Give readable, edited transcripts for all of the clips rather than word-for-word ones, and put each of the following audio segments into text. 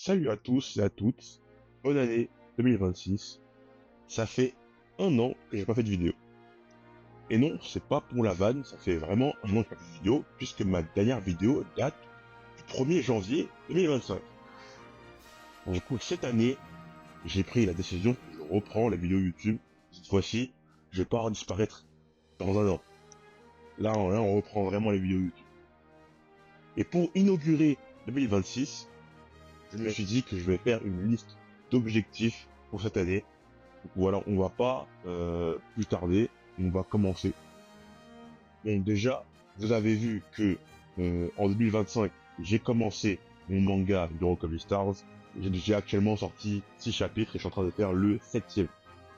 Salut à tous et à toutes, bonne année 2026. Ça fait un an que j'ai pas fait de vidéo. Et non, c'est pas pour la vanne, ça fait vraiment un an que j'ai pas fait de vidéo, puisque ma dernière vidéo date du 1er janvier 2025. Du coup, cette année, j'ai pris la décision que je reprends la vidéo YouTube. Cette fois-ci, je vais pas disparaître dans un an. Là, on reprend vraiment les vidéos YouTube. Et pour inaugurer 2026, je me suis dit que je vais faire une liste d'objectifs pour cette année. Donc voilà, on va pas plus tarder, on va commencer. Donc déjà, vous avez vu que en 2025, j'ai commencé mon manga de Rock of the Stars. J'ai actuellement sorti 6 chapitres et je suis en train de faire le 7e.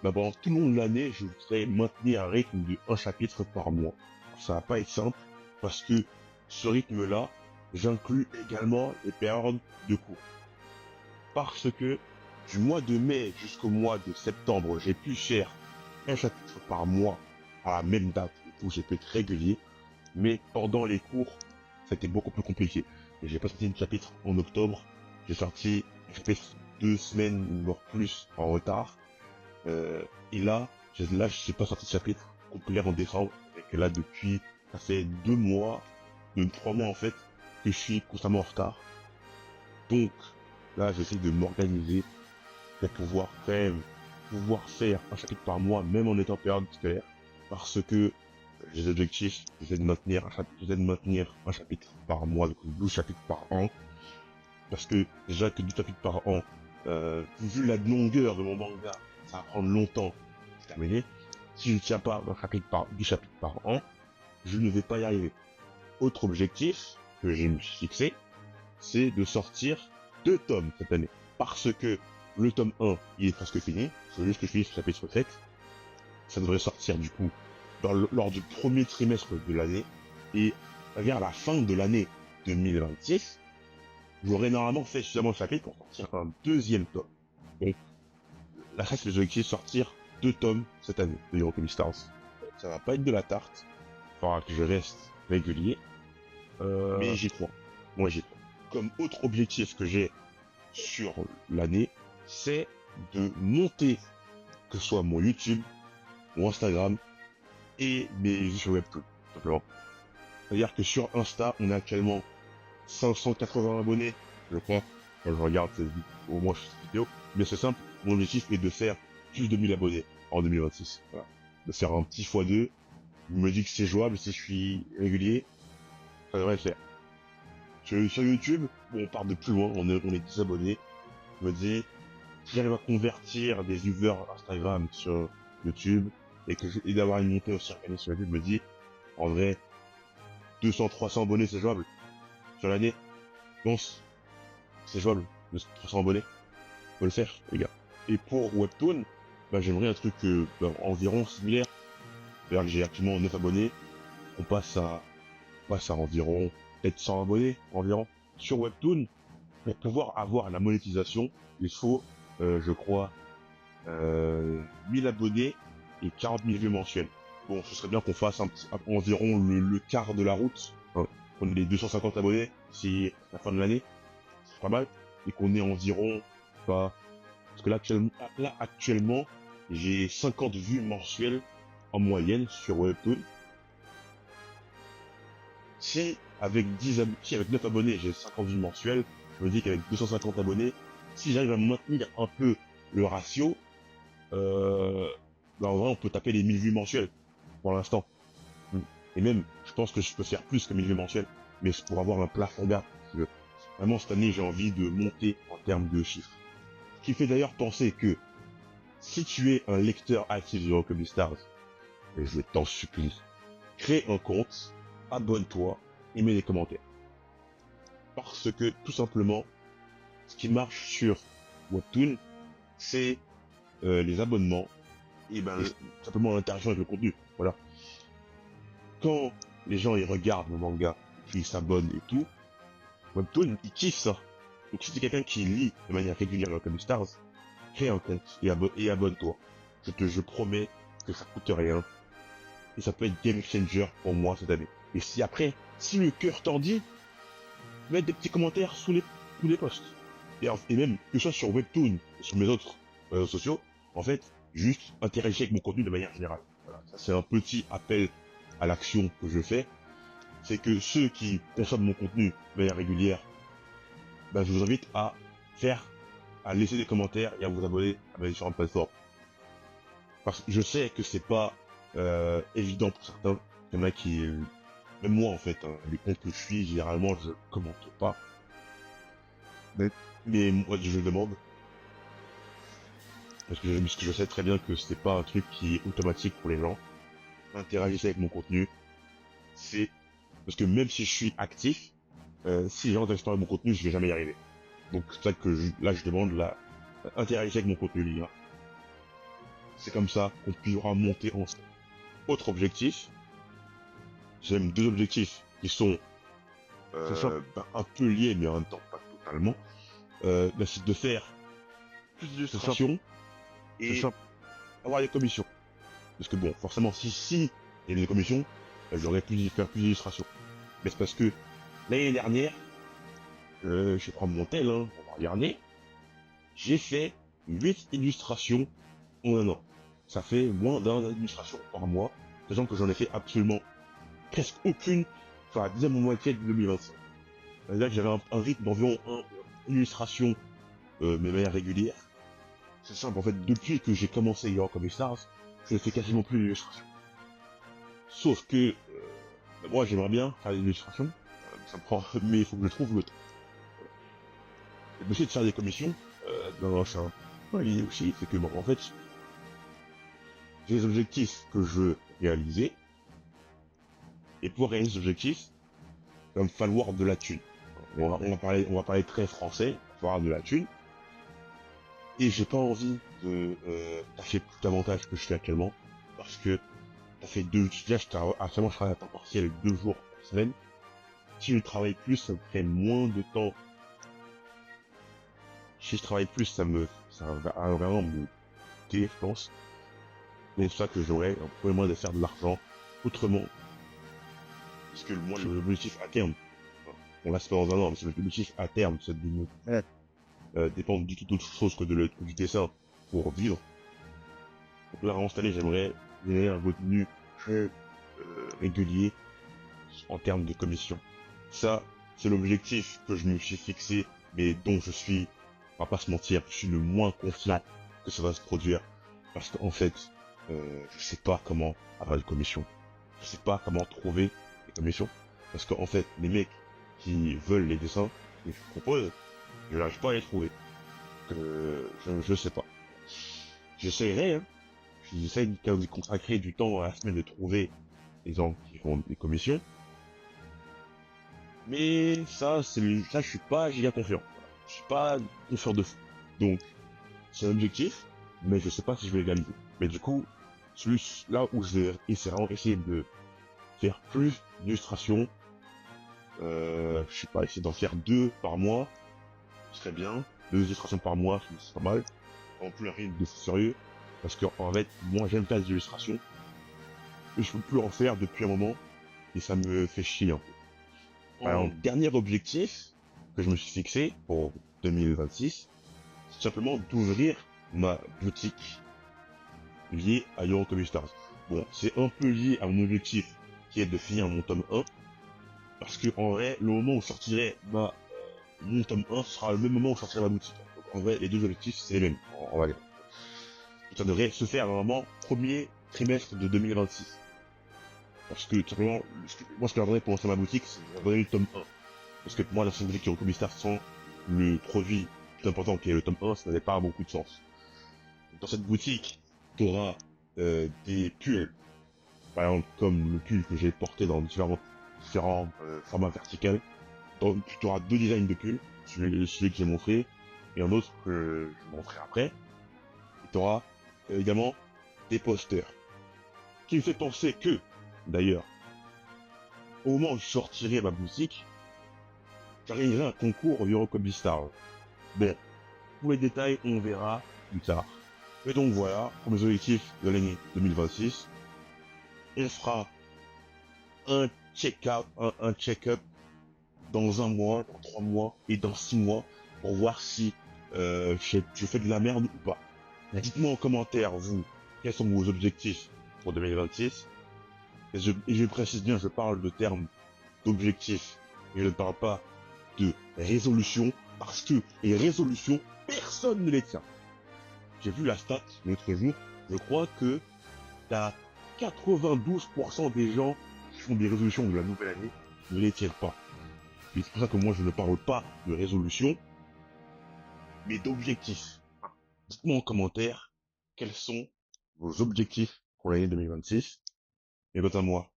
Bah, pendant tout le long de l'année, je voudrais maintenir un rythme de 1 chapitre par mois. Ça va pas être simple parce que ce rythme-là, j'inclus également les périodes de cours. Parce que du mois de mai jusqu'au mois de septembre, j'ai pu faire un chapitre par mois à la même date, où j'ai pu être régulier, mais pendant les cours, c'était beaucoup plus compliqué. Et j'ai pas sorti de chapitre en octobre, j'ai sorti un chapitre 2 semaines, voire plus, en retard. Et là, j'ai pas sorti de chapitre complet en décembre, et que là, depuis, ça fait 2 mois, 3 mois en fait, que je suis constamment en retard. Donc, là, j'essaie de m'organiser pour pouvoir faire un chapitre par mois, même en étant en période scolaire, parce que j'ai des objectifs, j'essaie de maintenir un chapitre par mois, donc 12 chapitres par an, parce que déjà que 12 chapitres par an, vu la longueur de mon manga, ça va prendre longtemps de terminer. Si je ne tiens pas un chapitre par 10 chapitres par an, je ne vais pas y arriver. Autre objectif que je me suis fixé, c'est de sortir 2 tomes cette année. Parce que le tome 1, il est presque fini. C'est juste que je finis le chapitre 7. Ça devrait sortir du coup lors du premier trimestre de l'année. Et vers la fin de l'année 2026, j'aurai normalement fait suffisamment de chapitres pour sortir un 2e tome. Donc, la reste des objectifs, sortir 2 tomes cette année de Hero Stars. Ça va pas être de la tarte. Il faudra que je reste régulier. Mais j'y crois. Moi, j'y crois. Comme autre objectif que j'ai sur l'année, c'est de monter, que ce soit mon YouTube, mon Instagram et mes sur Webtoon, tout simplement. C'est-à-dire que sur Insta, on a actuellement 580 abonnés, je crois, quand je regarde au moins cette vidéo. Mais c'est simple, mon objectif est de faire plus de 1000 abonnés en 2026. Voilà. De faire un petit x2. Je me dis que c'est jouable si je suis régulier, ça devrait le faire. Sur YouTube, bon, on part de plus loin, on est 10 abonnés. Je me dis, si j'arrive à convertir des viewers Instagram sur YouTube et d'avoir une montée aussi organisée sur YouTube, je me dis, en vrai, 200-300 abonnés, c'est jouable. Sur l'année, je pense, c'est jouable. 300 abonnés, faut le faire, les gars. Et pour Webtoon, bah, j'aimerais un truc environ similaire. C'est-à-dire que j'ai actuellement 9 abonnés, on passe à environ peut-être 100 abonnés environ. Sur Webtoon, pour pouvoir avoir la monétisation, il faut, je crois, 1000 abonnés et 40 000 vues mensuelles. Bon, ce serait bien qu'on fasse environ le quart de la route. Hein. On ait les 250 abonnés si la fin de l'année, c'est pas mal. Et qu'on ait environ, pas, parce que là actuellement, j'ai 50 vues mensuelles en moyenne sur Webtoon. Si avec 9 abonnés, j'ai 50 vues mensuelles, je me dis qu'avec 250 abonnés, si j'arrive à maintenir un peu le ratio, bah en vrai, on peut taper les 1000 vues mensuelles, pour l'instant. Et même, je pense que je peux faire plus que 1000 vues mensuelles, mais c'est pour avoir un plafond bas. Vraiment, cette année, j'ai envie de monter en termes de chiffres. Ce qui fait d'ailleurs penser que, si tu es un lecteur actif de Rock of the Stars, et je t'en supplie, crée un compte, abonne-toi, et mets des commentaires. Parce que, tout simplement, ce qui marche sur Webtoon, c'est les abonnements, et ben, simplement l'interaction avec le contenu, voilà. Quand les gens ils regardent mon manga, puis ils s'abonnent et tout, Webtoon, ils kiffent ça. Donc si t'es quelqu'un qui lit de manière régulière comme Stars, crée un compte et abonne-toi. Je promets que ça coûte rien. Et ça peut être game changer pour moi cette année. Et si le cœur t'en dit, mets des petits commentaires sous les posts. et même que ce soit sur Webtoon, sur mes autres réseaux sociaux, en fait, juste interagir avec mon contenu de manière générale. Voilà, ça c'est un petit appel à l'action que je fais. C'est que ceux qui consomment mon contenu de manière régulière, ben, je vous invite à laisser des commentaires et à vous abonner à mes différentes plateformes. Parce que je sais que c'est pas évident pour certains. Il y en a qui, même moi en fait, hein, les comptes que je suis, généralement je commente pas. Mais, mais moi je demande, parce que je sais très bien que c'est pas un truc qui est automatique pour les gens. Interagissez avec mon contenu, c'est parce que même si je suis actif, si les gens n'interagissent pas avec mon contenu, je vais jamais y arriver. Donc c'est ça que là je demande, là, interagissez avec mon contenu, les gars. C'est comme ça qu'on pourra monter ensemble. Autre objectif, j'ai même deux objectifs qui sont un peu liés, mais en même temps pas totalement. C'est de faire plus d'illustrations et avoir des commissions. Parce que bon, forcément, si il y a des commissions, j'aurais pu faire plus d'illustrations. Mais c'est parce que l'année dernière, je vais prendre mon tel, hein, on va regarder, j'ai fait 8 illustrations en un an. Ça fait moins d'un illustration par mois, sachant que j'en ai fait absolument presque aucune sur la deuxième moitié de 2025. C'est-à-dire que j'avais un rythme d'environ une illustration, mais de manière régulière. C'est simple, en fait, depuis que j'ai commencé Hero Comic Stars, je ne fais quasiment plus d'illustrations. Sauf que, moi j'aimerais bien faire des illustrations, ça me prend, mais il faut que je trouve le temps. Et d'essayer de faire des commissions, non, c'est un point lié aussi, c'est que, bon, en fait, j'ai des objectifs que je veux réaliser, et pour réaliser ces objectifs, il va me falloir de la thune. On va parler très français, il va falloir de la thune, et j'ai pas envie de taffer plus davantage que je fais actuellement, parce que ça fait actuellement je travaille à temps partiel 2 jours par semaine. Si je travaille plus, ça me ferait moins de temps. Si je travaille plus, ça va vraiment me coûter, je pense. Mais c'est ça que j'aurais un peu moins de faire de l'argent autrement. Parce que moi, l'objectif à terme, on l'aspect dans un an, mais c'est l'objectif à terme, c'est de dépendre du tout autre chose que du dessin pour vivre. Donc là, vraiment, cette année, j'aimerais générer un revenu très régulier en termes de commission. Ça, c'est l'objectif que je me suis fixé, mais dont je suis, on va pas se mentir, je suis le moins confiant que ça va se produire. Parce qu'en fait, je sais pas comment avoir des commissions. Je sais pas comment trouver des commissions. Parce qu'en fait, les mecs qui veulent les dessins, que je propose, je n'arrive pas à les trouver. Je sais pas. J'essaierai, hein. J'essaie de consacrer du temps à la semaine de trouver les gens qui font des commissions. Mais ça, ça, je suis pas giga confiant. Je suis pas confiant de fou. Donc, c'est un objectif, mais je sais pas si je vais le réaliser. Mais du coup, là où je vais essayer de faire plus d'illustrations, je sais pas, essayer d'en faire 2 par mois, ce serait bien. 2 illustrations par mois, c'est pas mal. En plus, un rythme de fou sérieux. Parce que, en fait, moi, j'aime faire des illustrations. Mais je peux plus en faire depuis un moment. Et ça me fait chier un peu. Alors, dernier objectif que je me suis fixé pour 2026, c'est simplement d'ouvrir ma boutique liée à Hero Comic Stars. Bon, c'est un peu lié à mon objectif qui est de finir mon tome 1. Parce que, en vrai, le moment où je sortirai mon tome 1 sera le même moment où je sortirai ma boutique. Donc, en vrai, les deux objectifs, c'est les mêmes, on va dire. Et ça devrait se faire normalement premier trimestre de 2026. Parce que, tout simplement, moi, ce que j'aimerais pour lancer ma boutique, c'est j'aimerais le tome 1. Parce que pour moi, la boutique Hero Comic Stars sans le produit plus important qui est le tome 1, ça n'avait pas beaucoup de sens. Dans cette boutique, tu auras des pulls, par exemple comme le pull que j'ai porté dans différents formats verticaux. Donc, tu auras 2 designs de pulls, celui que j'ai montré, et un autre que je montrerai après. Et tu auras également des posters. Qui me fait penser que, d'ailleurs, au moment où je sortirai ma boutique, j'organiserai un concours au Hero Comic Stars. Bon, tous les détails, on verra plus tard. Et donc voilà, pour mes objectifs de l'année 2026, on fera un check-out, un check-up dans un mois, dans 3 mois et dans 6 mois pour voir si je fais de la merde ou pas. Dites-moi en commentaire, vous, quels sont vos objectifs pour 2026. Et je précise bien, je parle de termes d'objectifs et je ne parle pas de résolution, parce que les résolutions, personne ne les tient. J'ai vu la stat l'autre jour, je crois que t'as 92% des gens qui font des résolutions de la nouvelle année ne les tiennent pas. Et c'est pour ça que moi je ne parle pas de résolution, mais d'objectifs. Dites-moi en commentaire quels sont vos objectifs pour l'année 2026. Et quant à moi,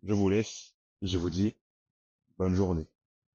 je vous laisse et je vous dis bonne journée.